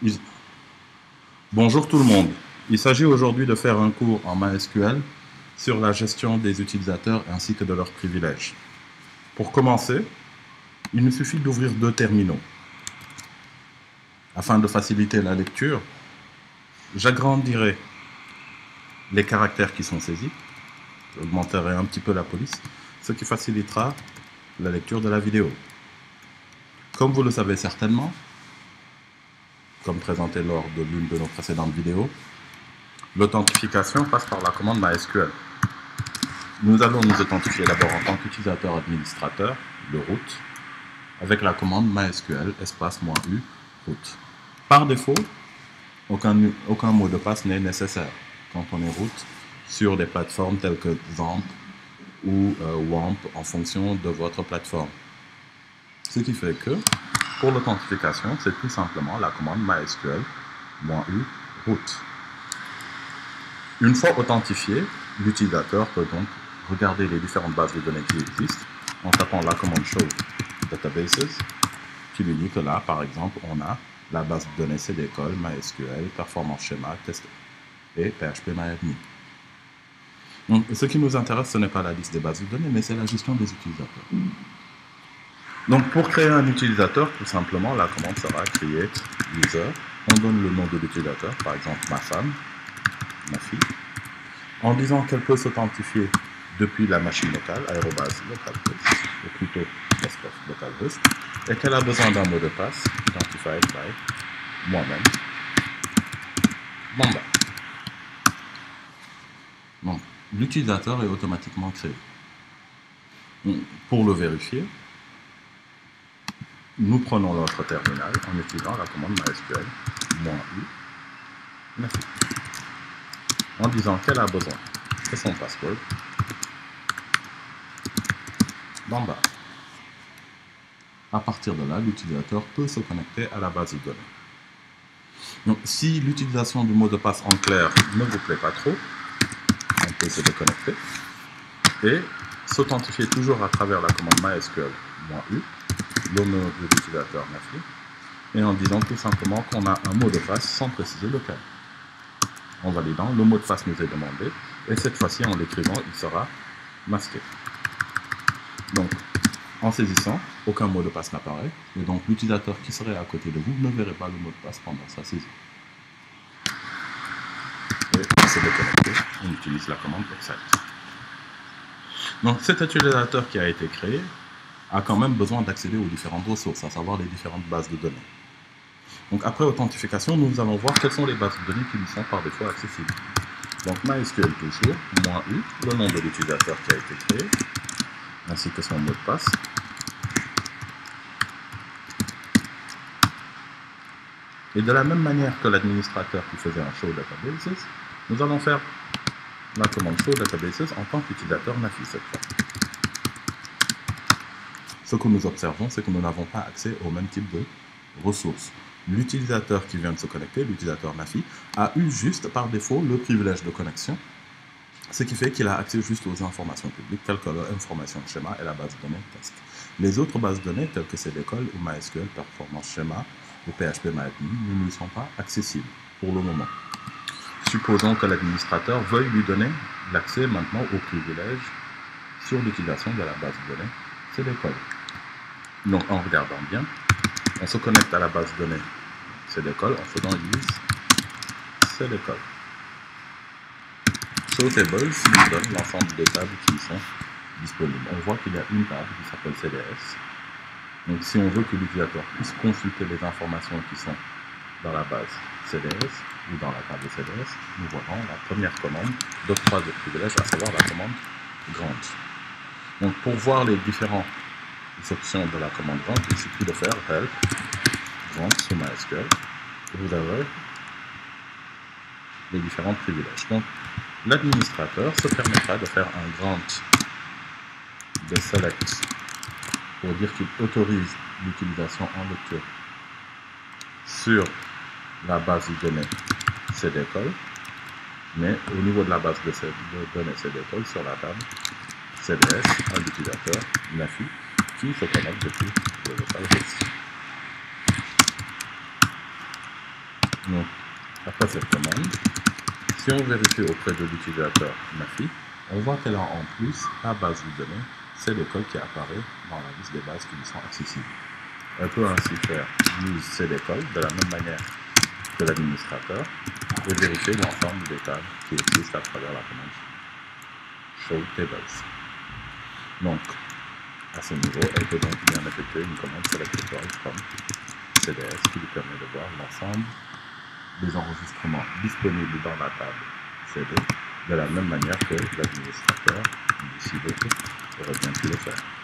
Is- Bonjour tout le monde. Il s'agit aujourd'hui de faire un cours en MySQL sur la gestion des utilisateurs ainsi que de leurs privilèges. Pour commencer, il nous suffit d'ouvrir deux terminaux. Afin de faciliter la lecture, j'agrandirai les caractères qui sont saisis, j'augmenterai un petit peu la police, ce qui facilitera la lecture de la vidéo. Comme vous le savez certainement, comme présenté lors de l'une de nos précédentes vidéos, l'authentification passe par la commande MySQL. Nous allons nous authentifier d'abord en tant qu'utilisateur administrateur, le root, avec la commande MySQL --u root. Par défaut, aucun mot de passe n'est nécessaire quand on est root sur des plateformes telles que XAMPP ou WAMP en fonction de votre plateforme. Ce qui fait que pour l'authentification, c'est tout simplement la commande MySQL-u root. Une fois authentifié, l'utilisateur peut donc regarder les différentes bases de données qui existent en tapant la commande show databases qui lui dit que là, par exemple, on a la base de données cdecol, MySQL, performance schéma, test et phpMyAdmin. Donc, ce qui nous intéresse, ce n'est pas la liste des bases de données, mais c'est la gestion des utilisateurs. Donc, pour créer un utilisateur, tout simplement, la commande sera create user. On donne le nom de l'utilisateur, par exemple ma femme, ma fille, en disant qu'elle peut s'authentifier depuis la machine locale, aérobase localhost, ou plutôt desktop localhost, et qu'elle a besoin d'un mot de passe, identified by moi-même, Bamba. Donc, l'utilisateur est automatiquement créé. Pour le vérifier, nous prenons notre terminal en utilisant la commande MySQL -u en disant qu'elle a besoin de son password Bamba. À partir de là, l'utilisateur peut se connecter à la base de données. Donc, si l'utilisation du mot de passe en clair ne vous plaît pas trop, on peut se déconnecter et s'authentifier toujours à travers la commande MySQL-u, le nom de l'utilisateur Nafi, et en disant tout simplement qu'on a un mot de passe sans préciser lequel. En validant, le mot de passe nous est demandé, et cette fois-ci, en l'écrivant, il sera masqué. Donc, en saisissant, aucun mot de passe n'apparaît, et donc l'utilisateur qui serait à côté de vous ne verrait pas le mot de passe pendant sa saisie. Et pour se déconnecter, on utilise la commande exit. Donc cet utilisateur qui a été créé a quand même besoin d'accéder aux différentes ressources, à savoir les différentes bases de données. Donc après authentification, nous allons voir quelles sont les bases de données qui lui sont par défaut accessibles. Donc MySQL toujours, -u, le nom de l'utilisateur qui a été créé, ainsi que son mot de passe. Et de la même manière que l'administrateur qui faisait un show databases, nous allons faire la commande show databases en tant qu'utilisateur Nafi cette fois. Ce que nous observons, c'est que nous n'avons pas accès au même type de ressources. L'utilisateur qui vient de se connecter, l'utilisateur Nafi, a eu juste par défaut le privilège de connexion, ce qui fait qu'il a accès juste aux informations publiques telles que l'information schéma et la base de données test. Les autres bases de données telles que cdecol ou MySQL, performance schéma ou phpMyAdmin ne lui sont pas accessibles pour le moment. Supposons que l'administrateur veuille lui donner l'accès maintenant aux privilèges sur l'utilisation de la base de données cdecol. Donc en regardant bien, on se connecte à la base de données cdecol en faisant use cdecol. Showtable nous donne l'ensemble des tables qui sont disponibles. On voit qu'il y a une table qui s'appelle CDS. Donc si on veut que l'utilisateur puisse consulter les informations qui sont dans la base CDS ou dans la table CDS, nous voyons la première commande d'octroi de privilèges, à savoir la commande grant. Donc pour voir les différentes options de la commande grant, il suffit de faire help grant sous MySQL et vous avez les différents privilèges. Donc l'administrateur se permettra de faire un grant de select pour dire qu'il autorise l'utilisation en lecture sur la base de données cdecol, mais au niveau de la base de données cdecol sur la table CDS à l'utilisateur Nafi qui se connecte depuis le localhost. Donc, après cette commande, si on vérifie auprès de l'utilisateur MAFI, on voit qu'elle a en plus la base de données, c'est l'école qui apparaît dans la liste des bases qui lui sont accessibles. Elle peut ainsi faire use c'est l'école de la même manière que l'administrateur et vérifier l'ensemble des tables qui existent à travers la commande show tables. Donc, à ce niveau, elle peut donc bien effectuer une commande selectable comme CDS qui lui permet de voir l'ensemble des enregistrements disponibles dans la table CD de la même manière que l'administrateur, d'ici l'autre, aurait bien pu le faire.